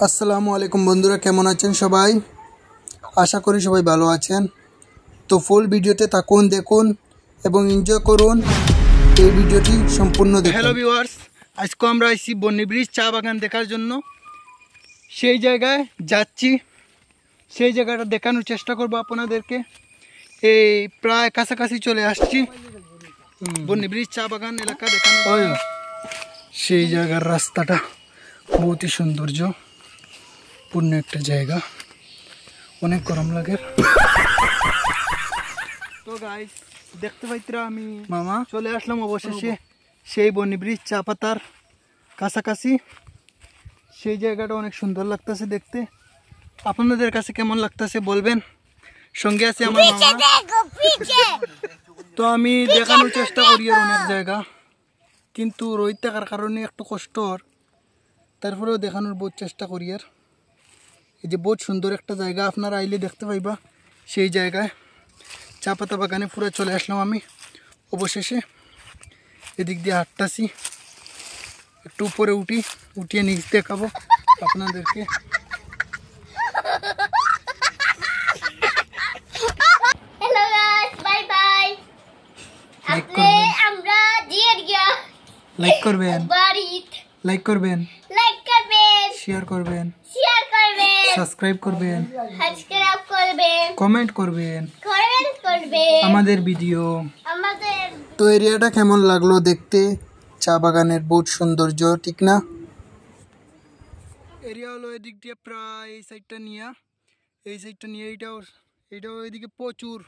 আসসালামু আলাইকুম বন্ধুরা, কেমন আছেন সবাই? আশা করি সবাই ভালো আছেন। তো ফুল ভিডিওতে থাকুন, দেখুন এবং এনজয় করুন। এই ভিডিওটি সম্পূর্ণ দেখুন। হ্যালো ভিউয়ার্স, আজকে আমরা আইছি বন্নি ব্রিজ চা বাগান দেখার জন্য। সেই জায়গায় যাচ্ছি, সেই জায়গাটা দেখানোর চেষ্টা করব আপনাদেরকে। এই প্রায় কাছাকাছি চলে আসছি বন্নি ব্রিজ চা বাগান এলাকা দেখানো। সেই জায়গার রাস্তাটা বহুতই সৌন্দর্য পূর্ণ একটা জায়গা, অনেক গরম লাগে। তো গাইস, দেখতে পাইতরা আমি মামা চলে আসলাম অবশেষে সেই বন্নি ব্রিজ চা পাতার কাছাকাছি। সেই জায়গাটা অনেক সুন্দর লাগতেছে দেখতে। আপনাদের কাছে কেমন লাগতেছে বলবেন। সঙ্গে আছে আমার মামা। তো আমি দেখানোর চেষ্টা করি আর অনেক জায়গা, কিন্তু রোহিত থাকার কারণে একটু কষ্ট, তারপরেও দেখানোর বহুত চেষ্টা করি। আর এই যে বহুত সুন্দর একটা জায়গা, আপনারা আইলে দেখতে পাইবা। সেই জায়গায় চা পাতা বাগানে পুরো চলে আসলাম আমি অবশেষে। এদিক দিয়ে হাঁটতাছি, একটু উপরে উঠিয়ে নিচ দেখাবো আপনাদেরকে। লাইক করবেন, শেয়ার করবেন, সাবস্ক্রাইব করবেন, কমেন্ট করবেন আমাদের ভিডিও। তো এরিয়াটা কেমন লাগলো দেখতে? চা বাগানের বহুত সৌন্দর্য, ঠিক না? এরিয়া হলো এদিক দিয়ে প্রায় এই সাইডটা নিয়ে এইটাও এদিকে প্রচুর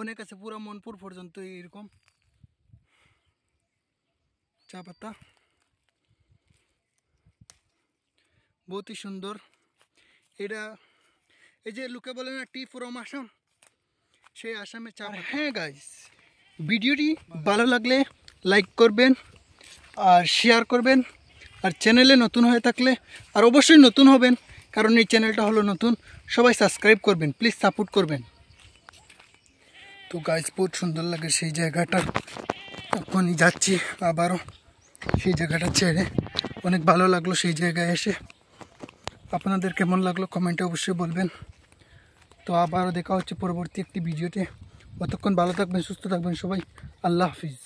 অনেক আছে, পুরা মনপুর পর্যন্ত এইরকম চা পাতা, বহুতই সুন্দর। এটা এই যে লোকে বলে না টি ফ্রম আসাম, সেই আসামে চা। হ্যাঁ গাইস, ভিডিওটি ভালো লাগলে লাইক করবেন আর শেয়ার করবেন, আর চ্যানেলে নতুন হয়ে থাকলে আর অবশ্যই নতুন হবেন, কারণ এই চ্যানেলটা হলো নতুন। সবাই সাবস্ক্রাইব করবেন, প্লিজ সাপোর্ট করবেন। তো গাইস, বহুত সুন্দর লাগে সেই জায়গাটা। এখনই যাচ্ছি আবারও সেই জায়গাটা ছেড়ে। অনেক ভালো লাগলো সেই জায়গায় এসে। আপনাদের কেমন লাগলো কমেন্টে অবশ্যই বলবেন। তো আবারও দেখা হচ্ছে পরবর্তী একটি ভিডিওতে। ততক্ষণ ভালো থাকবেন, সুস্থ থাকবেন সবাই। আল্লাহ হাফিজ।